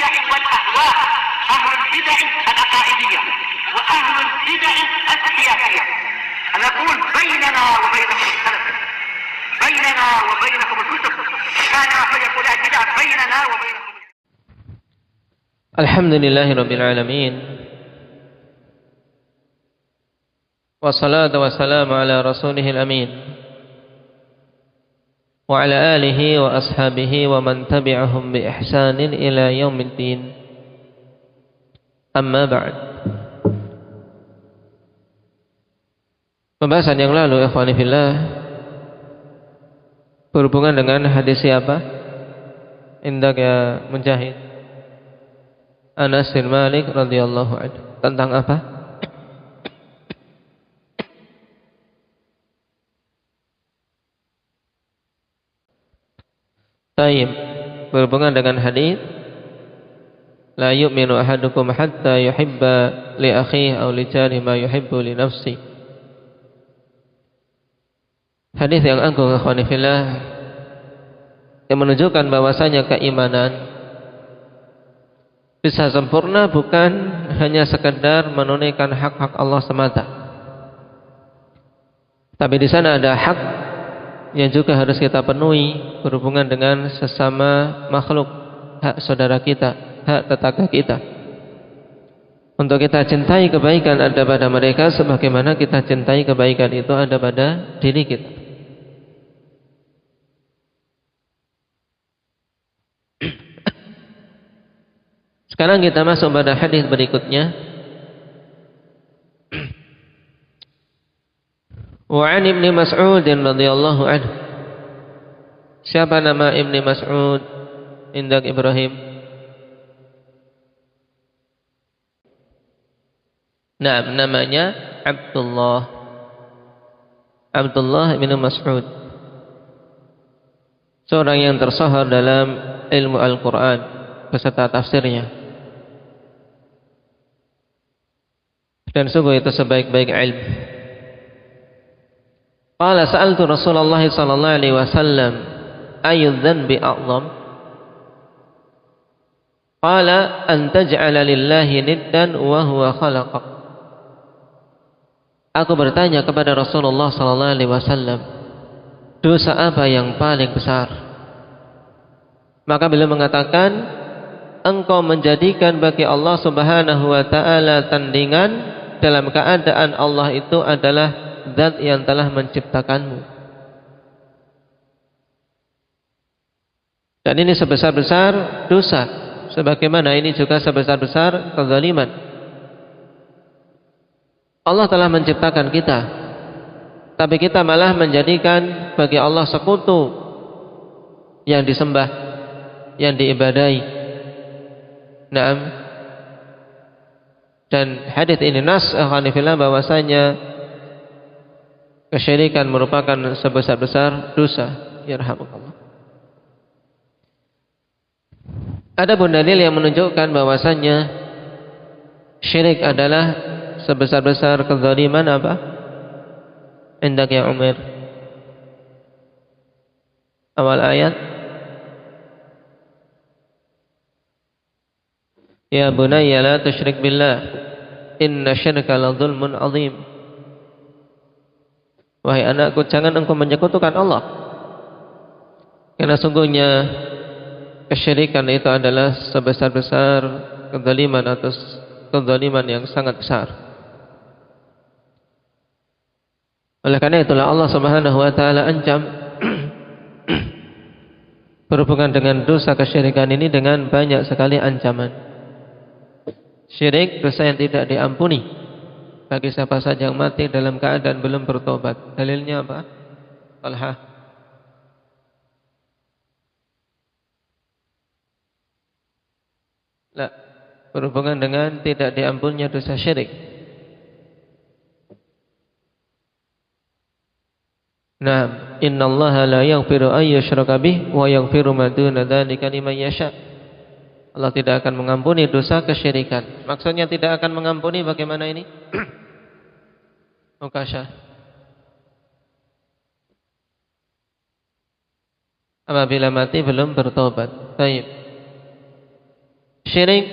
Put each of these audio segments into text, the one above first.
البدع والأهواء، أهل البدع العقائدية وأهل البدع السياسية. نقول بيننا وبينكم السلف، بيننا وبينكم الكتب، كان فيقول البدع بيننا وبينكم. الحمد لله رب العالمين، والصلاة والسلام على رسوله الأمين وعلى آله وأصحابه ومن تبعهم بإحسان إلى يوم الدين. أما بعد. Pembahasan yang lalu, ikhwani fillah, berhubungan dengan hadis siapa? Indak ya Mujahid, Anas bin Malik radhiyallahu anhu. Tentang apa? Taib, berhubungan dengan hadis la yu'minu ahadukum hatta yuhibba li akhihi aw li jarihi ma yuhibbu li nafsihi. Hadis yang agung, ikhwani fillah, yang menunjukkan bahwasanya keimanan bisa sempurna bukan hanya sekedar menunaikan hak-hak Allah semata, tapi di sana ada hak yang juga harus kita penuhi berhubungan dengan sesama makhluk, hak saudara kita, hak tetangga kita. Untuk kita cintai kebaikan ada pada mereka sebagaimana kita cintai kebaikan itu ada pada diri kita. Sekarang kita masuk pada hadis berikutnya. Wa 'an Ibnu Mas'ud radhiyallahu anhu. Siapa nama Ibnu Mas'ud? Indak Ibrahim. Nah, namanya Abdullah. Abdullah bin Mas'ud. Seorang yang tersohor dalam ilmu Al-Quran beserta tafsirnya. Dan sungguh itu sebaik-baik ilmu. Qala sa'altu Rasulullah sallallahu alaihi wasallam ayu dzanbi a'zam? Qala an taj'ala lillahi niddan wa huwa khalaqak. Aku bertanya kepada Rasulullah sallallahu alaihi wasallam, dosa apa yang paling besar? Maka beliau mengatakan, engkau menjadikan bagi Allah Subhanahu wa taala tandingan dalam keadaan Allah itu adalah zat yang telah menciptakanmu. Dan ini sebesar-besar dosa, sebagaimana ini juga sebesar-besar kezaliman. Allah telah menciptakan kita, tapi kita malah menjadikan bagi Allah sekutu yang disembah, yang diibadahi. Naam. Dan hadis ini nas akhwanifillah bahwasanya kesyirikan merupakan sebesar-besar dosa. Yarhamukallah. Adapun dalil yang menunjukkan bahwasanya syirik adalah sebesar-besar kezaliman apa? Indak ya Umar. Awal ayat. Ya bunayya la tusyrik billah inna syirka la dzulmun adzim. Wahai anakku, jangan engkau menyekutukan Allah, karena sungguhnya kesyirikan itu adalah sebesar-besar kezaliman atau kezaliman yang sangat besar. Oleh karena itulah Allah Subhanahu wa taala ancam berhubungan dengan dosa kesyirikan ini dengan banyak sekali ancaman. Syirik dosa yang tidak diampuni bagi siapa saja yang mati dalam keadaan belum bertobat. Dalilnya apa? Talha. La, berhubungan dengan tidak diampuninya dosa syirik. Nah, innallaha la yaghfiru ay yushraka bih wa yaghfiru ma duna dzalika liman yasha. Allah tidak akan mengampuni dosa kesyirikan. Maksudnya tidak akan mengampuni bagaimana ini? Mukasya. Apabila mati belum bertobat. Baik. Syirik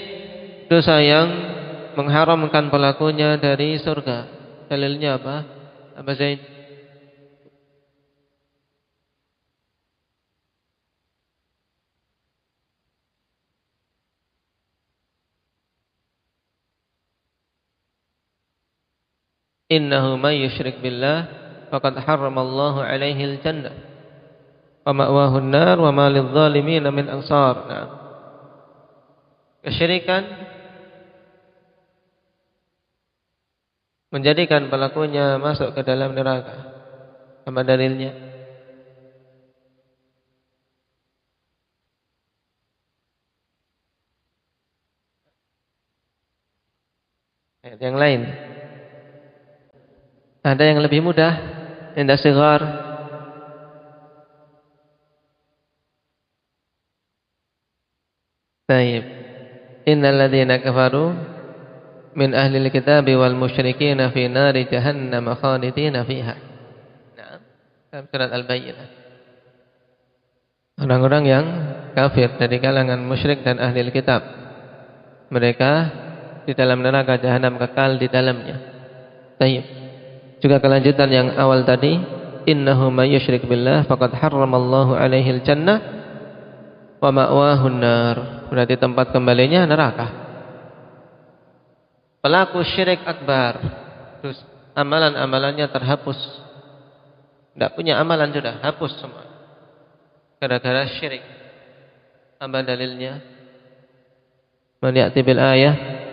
dosa yang mengharamkan pelakunya dari surga. Dalilnya apa? Apa Zaid? Innahu may yusyrik billah faqad harramallahu alaihi al-jannah wa ma'wahu an-nar wa ma lidh-dhalimin min ansar. Nah, kesyirikan menjadikan pelakunya masuk ke dalam neraka. Apa dalilnya? Ayat yang lain. Ada yang lebih mudah? Indah sigar. Baik. Innal ladzina kafaru min ahlil kitabi wal musyrikin fi nari jahannam khalidina fiha. Nah, dalam surat Al-Bayyinah. Orang-orang yang kafir dari kalangan musyrik dan ahlil kitab, mereka di dalam neraka jahanam kekal di dalamnya. Baik. Juga kelanjutan yang awal tadi, innahu may yusyrik billah faqad harramallahu alaihi al-jannah wa ma'wahu an-nar. Berarti tempat kembalinya neraka. Pelaku syirik akbar, terus amalan-amalannya terhapus. Tidak punya amalan sudah, hapus semua. Gara-gara syirik. Apa dalilnya? Man ya'ti bil ayah.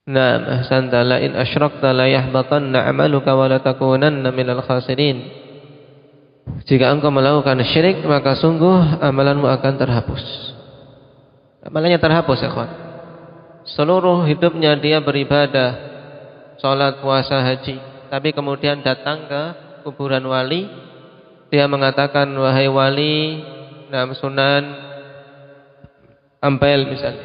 Naam, ahsanta, la in asyrakta la yahbatanna 'amaluka wa la takunanna minal khasirin. Jika engkau melakukan syirik, maka sungguh amalanmu akan terhapus. Amalannya terhapus, ya kawan. Seluruh hidupnya dia beribadah, salat, puasa, haji, tapi kemudian datang ke kuburan wali, dia mengatakan, wahai wali, naam Sunan Ampel misalnya,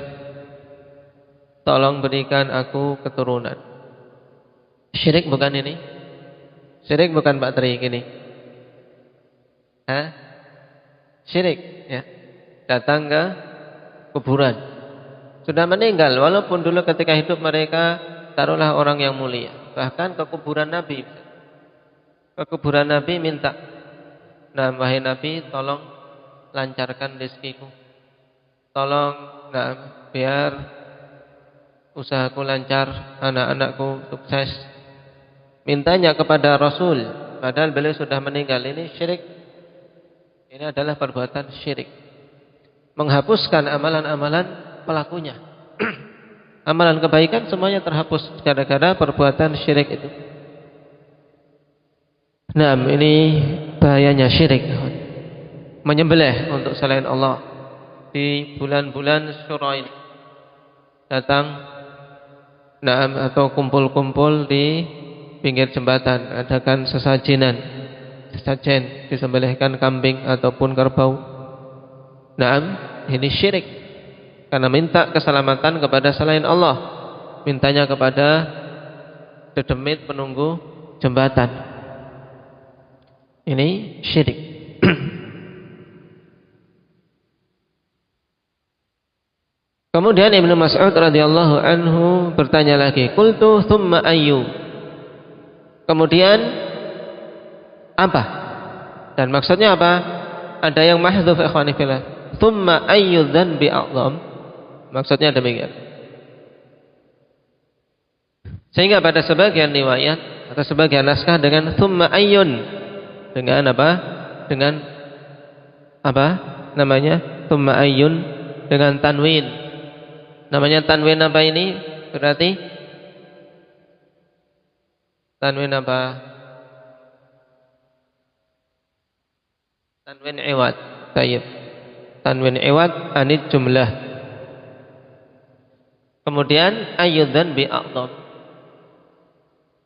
tolong berikan aku keturunan. Syirik bukan ini? Syirik bukan Pak Tri gini? Hah? Syirik, ya. Datang ke kuburan. Sudah meninggal, walaupun dulu ketika hidup mereka taruhlah orang yang mulia. Bahkan ke kuburan Nabi. Ke kuburan Nabi minta, nah wahai Nabi, tolong lancarkan rezekiku. Tolong, nah biar usahaku lancar, anak-anakku sukses. Mintanya kepada Rasul, padahal beliau sudah meninggal. Ini syirik. Ini adalah perbuatan syirik. Menghapuskan amalan-amalan pelakunya. Amalan kebaikan semuanya terhapus gara-gara perbuatan syirik itu. Nah, ini bahayanya syirik. Menyembelih untuk selain Allah di bulan-bulan Syura ini. Datang atau kumpul-kumpul di pinggir jembatan, adakan sesajen, disembelihkan kambing ataupun kerbau. Ini syirik. Karena minta keselamatan kepada selain Allah, mintanya kepada dedemit penunggu jembatan. Ini syirik. Kemudian Ibnu Mas'ud radhiyallahu anhu bertanya lagi, qultu thumma ayyu? Kemudian apa? Dan maksudnya apa? Ada yang mahdzuf, ikhwani fillah. Thumma ayyu dzanbi a'zam? Maksudnya demikian. Sehingga pada sebagian riwayat atau sebagian naskah dengan thumma ayyun. Dengan apa? Dengan apa? Namanya thumma ayyun dengan tanwin. Namanya tanwin apa ini? Berarti tanwin apa? Tanwin iwad. Baik. Tanwin iwad anid jumlah. Kemudian ayyudzan bi a'dham.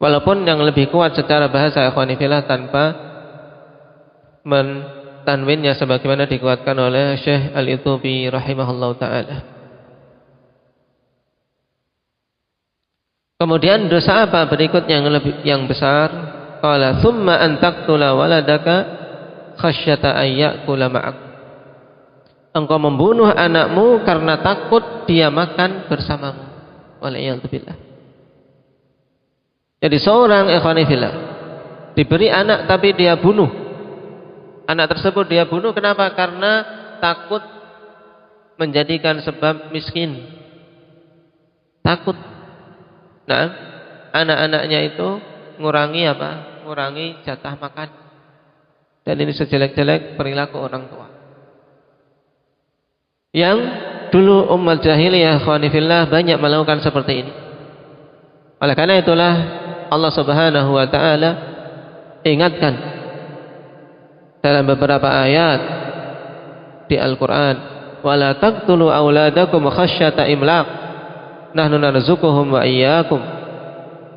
Walaupun yang lebih kuat secara bahasa ikhwani fillah tanpa mentanwinnya sebagaimana dikuatkan oleh Syekh Al-Itubi rahimahullahu taala. Kemudian dosa apa berikutnya yang besar? Qala tsumma an taqtula waladaka khasyata ayyakula ma'ak. Engkau membunuh anakmu karena takut dia makan bersamamu. Waliyadzubillah. Jadi seorang ikhwani fillah diberi anak tapi dia bunuh. Anak tersebut dia bunuh kenapa? Karena takut menjadikan sebab miskin. Takut. Nah, anak-anaknya itu ngurangi apa? Ngurangi jatah makan. Dan ini sejelek-jelek perilaku orang tua. Yang dulu umat jahiliyah ikhwani fillah banyak melakukan seperti ini. Oleh karena itulah Allah Subhanahu wa taala ingatkan dalam beberapa ayat di Al-Qur'an, "Wala taqtulu auladakum khasyata imlaq, nahnu narzuquhum wa iyyakum."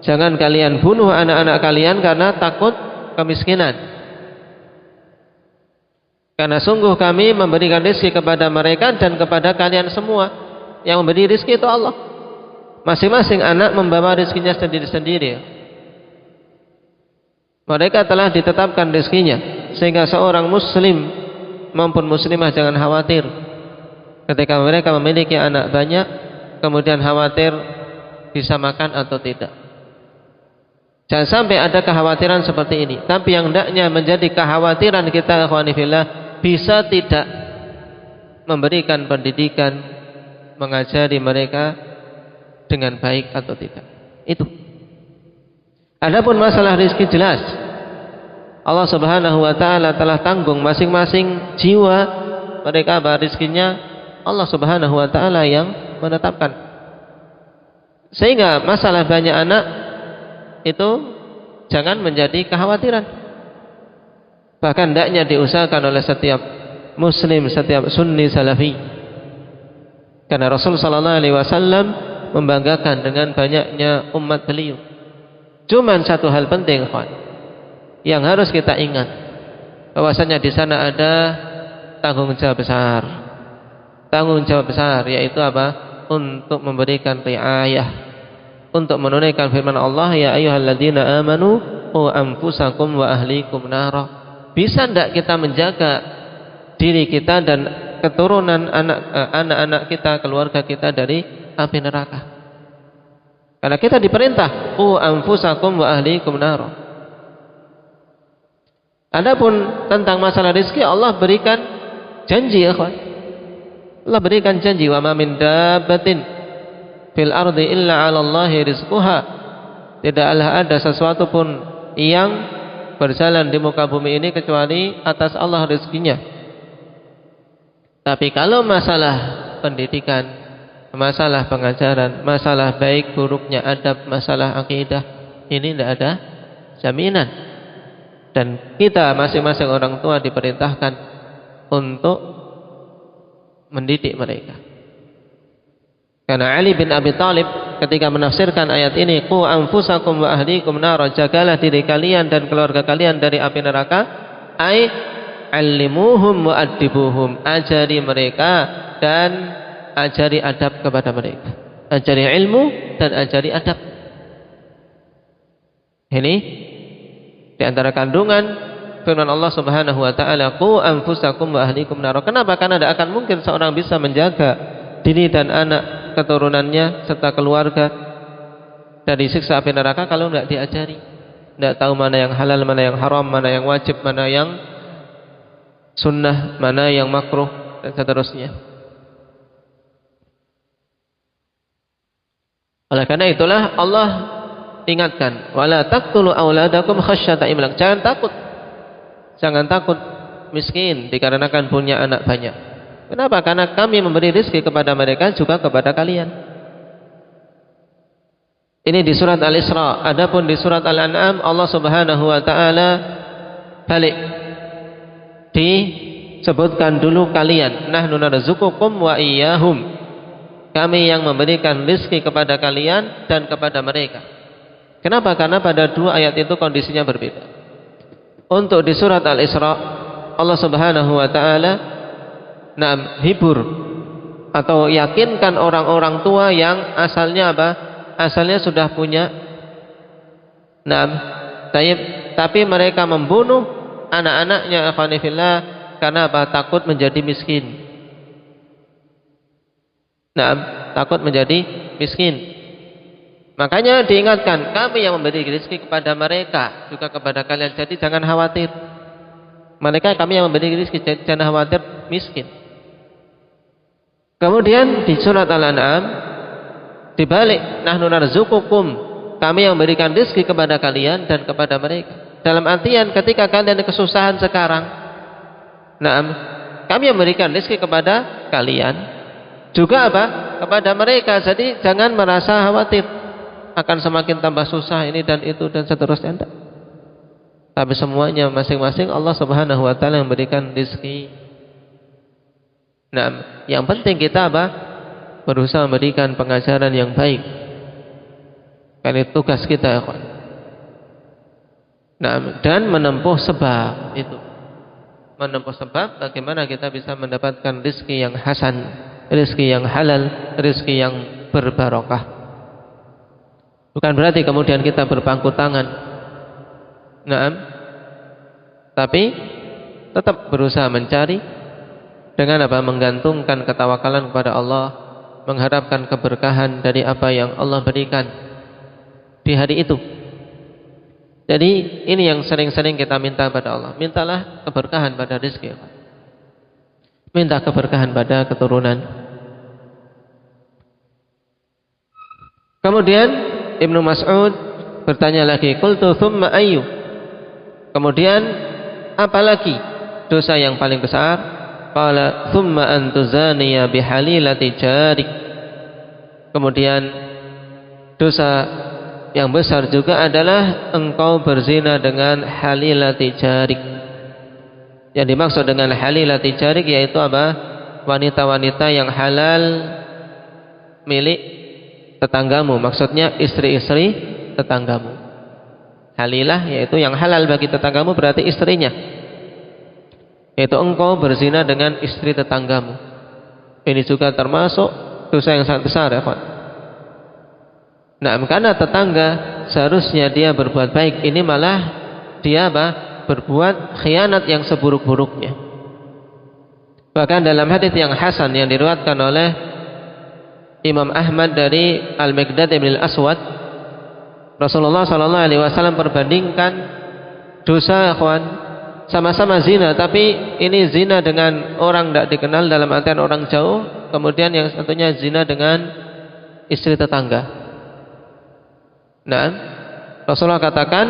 Jangan kalian bunuh anak-anak kalian karena takut kemiskinan. Karena sungguh kami memberikan rezeki kepada mereka dan kepada kalian semua. Yang memberi rezeki itu Allah. Masing-masing anak membawa rezekinya sendiri-sendiri. Mereka telah ditetapkan rezekinya, sehingga seorang muslim maupun muslimah jangan khawatir ketika mereka memiliki anak banyak kemudian khawatir bisa makan atau tidak. Jangan sampai ada kekhawatiran seperti ini. Tapi yang hendaknya menjadi kekhawatiran kita ikhwani fillah, bisa tidak memberikan pendidikan, mengajari mereka dengan baik atau tidak. Itu. Adapun masalah rezeki jelas Allah Subhanahu wa taala telah tanggung masing-masing jiwa mereka rezekinya Allah Subhanahu wa taala yang menetapkan. Sehingga masalah banyak anak itu jangan menjadi kekhawatiran. Bahkan hendaknya diusahakan oleh setiap muslim, setiap sunni salafi. Karena Rasul sallallahu alaihi wasallam membanggakan dengan banyaknya umat beliau. Cuman satu hal penting, kawan, yang harus kita ingat, bahwasanya di sana ada tanggung jawab besar. Tanggung jawab besar yaitu apa? Untuk memberikan riayah, untuk menunaikan firman Allah, ya ayyuhalladzina amanu qu anfusakum wa ahlikum nara. Bisa tidak kita menjaga diri kita dan keturunan anak-anak kita, keluarga kita dari api neraka? Karena kita diperintah qu anfusakum wa ahlikum nara. Adapun tentang masalah rezeki, Allah berikan janji ya kawan. Allah berikan janji, wa ma min dabbatin fil ardi illa 'ala Allahi rizquha. Tidaklah ada sesuatu pun yang berjalan di muka bumi ini kecuali atas Allah rezekinya. Tapi kalau masalah pendidikan, masalah pengajaran, masalah baik buruknya adab, masalah akidah, ini tidak ada jaminan. Dan kita masing-masing orang tua diperintahkan untuk mendidik mereka. Karena Ali bin Abi Thalib ketika menafsirkan ayat ini, qu anfusakum wa ahlikum nara, jagalah diri kalian dan keluarga kalian dari api neraka, ai allimuhum wa adibuhum, ajari mereka dan ajari adab kepada mereka. Ajari ilmu dan ajari adab. Ini di antara kandungan firman Allah Subhanahu wa taala, qu anfusakum wa ahlikum nar. Kenapa? Karena tidak akan mungkin seorang bisa menjaga diri dan anak keturunannya serta keluarga dari siksa api neraka kalau tidak diajari. Tidak tahu mana yang halal, mana yang haram, mana yang wajib, mana yang sunnah, mana yang makruh dan seterusnya. Oleh karena itulah Allah ingatkan, wala taqtulu auladakum khasyata imlaq. Jangan takut. Jangan takut miskin dikarenakan punya anak banyak. Kenapa? Karena kami memberi rezeki kepada mereka juga kepada kalian. Ini di surat Al-Isra. Adapun di surat Al-An'am Allah Subhanahu wa taala balik disebutkan dulu kalian, nahnu narzuqukum wa iyyahum. Kami yang memberikan rezeki kepada kalian dan kepada mereka. Kenapa? Karena pada dua ayat itu kondisinya berbeda. Untuk di surat Al-Isra Allah Subhanahu wa taala hibur atau yakinkan orang-orang tua yang asalnya apa? Asalnya sudah punya tapi mereka membunuh anak-anaknya akhwani fillah karena apa? Takut menjadi miskin. Nah, takut menjadi miskin. Makanya diingatkan, kami yang memberi rezeki kepada mereka, juga kepada kalian. Jadi jangan khawatir. Mereka kami yang memberi rezeki, jangan khawatir miskin. Kemudian di surat Al-An'am dibalik, nahnu narzuqukum, kami yang memberikan rezeki kepada kalian dan kepada mereka. Dalam artian ketika kalian ada kesusahan sekarang, nah, kami yang memberikan rezeki kepada kalian, juga apa? Kepada mereka. Jadi jangan merasa khawatir akan semakin tambah susah ini dan itu dan seterusnya. Tidak. Tapi semuanya masing-masing Allah Subhanahu wa taala yang memberikan rezeki. Nah, yang penting kita apa? Berusaha memberikan pengajaran yang baik. Karena itu tugas kita ya kawan. Nah, dan menempuh sebab itu. Menempuh sebab bagaimana kita bisa mendapatkan rezeki yang hasan, rezeki yang halal, rezeki yang berbarokah. Bukan berarti kemudian kita berpangku tangan. Nah, tapi tetap berusaha mencari dengan apa? Menggantungkan ketawakalan kepada Allah, mengharapkan keberkahan dari apa yang Allah berikan di hari itu. Jadi ini yang sering-sering kita minta pada Allah. Mintalah keberkahan pada rezeki. Minta keberkahan pada keturunan. Kemudian Ibnu Mas'ud bertanya lagi, qultu tsumma ayyu? Kemudian apalagi dosa yang paling besar? Qala tsumma an tuzaniya bihalilati jarik. Kemudian dosa yang besar juga adalah engkau berzina dengan halilati jarik. Yang dimaksud dengan halilati jarik yaitu apa? Wanita-wanita yang halal milik tetanggamu, maksudnya istri-istri tetanggamu. Halilah yaitu yang halal bagi tetanggamu, berarti istrinya. Yaitu engkau berzina dengan istri tetanggamu. Ini juga termasuk dosa yang sangat besar ya kawan. Nah, karena tetangga seharusnya dia berbuat baik, ini malah dia apa? Berbuat khianat yang seburuk-buruknya. Bahkan dalam hadis yang hasan yang diriwayatkan oleh Imam Ahmad dari Al-Miqdad bin Al-Aswad, Rasulullah SAW perbandingkan dosa kawan, sama-sama zina, tapi ini zina dengan orang tidak dikenal dalam artian orang jauh, kemudian yang satunya zina dengan istri tetangga. Nah, Rasulullah katakan,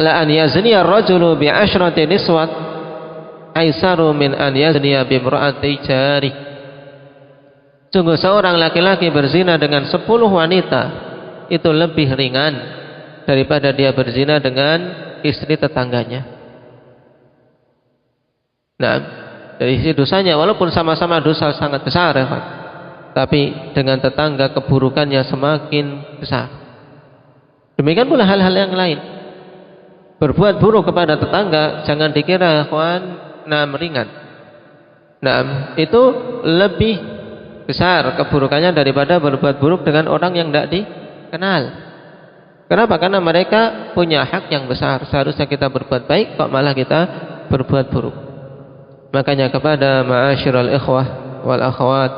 la an yazniya ar-rajulu bi asyrati niswat aisaru min an yazniya bi imra'ati jari. Sungguh seorang laki-laki berzina dengan 10 wanita itu lebih ringan daripada dia berzina dengan istri tetangganya. Nah, dari sisi dosanya walaupun sama-sama dosa sangat besar ya, Pak, tapi dengan tetangga keburukannya semakin besar. Demikian pula hal-hal yang lain. Berbuat buruk kepada tetangga jangan dikira kawan ringan. Nah, itu lebih besar keburukannya daripada berbuat buruk dengan orang yang tidak dikenal. Kenapa? Karena mereka punya hak yang besar. Seharusnya kita berbuat baik, kok malah kita berbuat buruk. Makanya kepada ma'asyiral ikhwah wal akhwat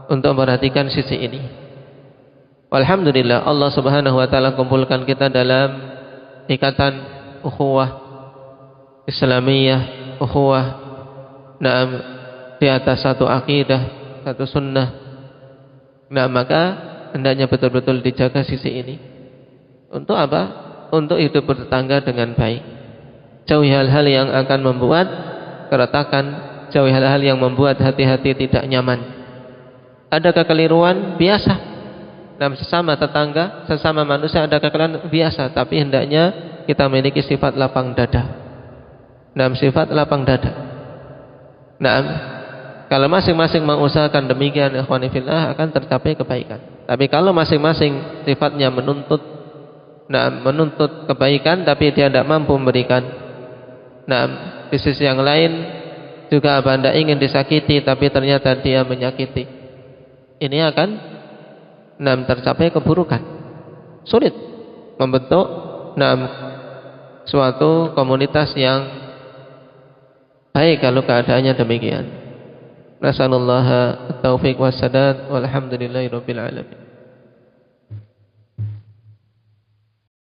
untuk memperhatikan sisi ini. Alhamdulillah Allah Subhanahu wa taala kumpulkan kita dalam ikatan ukhuwah Islamiyah, ukhuwah di atas satu akidah, satu sunnah. Nah, maka hendaknya betul-betul dijaga sisi ini. Untuk apa? Untuk hidup bertetangga dengan baik. Jauhi hal-hal yang akan membuat keretakan, jauhi hal-hal yang membuat hati-hati tidak nyaman. Ada kekeliruan biasa dalam sesama tetangga, sesama manusia ada kekeliruan biasa, tapi hendaknya kita memiliki sifat lapang dada. Dalam sifat lapang dada. Nah, kalau masing-masing mengusahakan demikian, ikhwani fillah, akan tercapai kebaikan. Tapi kalau masing-masing sifatnya menuntut kebaikan, tapi dia tidak mampu memberikan. Nah, di sisi yang lain juga Anda ingin disakiti, tapi ternyata dia menyakiti. Ini akan tercapai keburukan. Sulit membentuk suatu komunitas yang baik kalau keadaannya demikian. Nasallallahu at-taufiq was-sadad walhamdulillahirabbil alamin.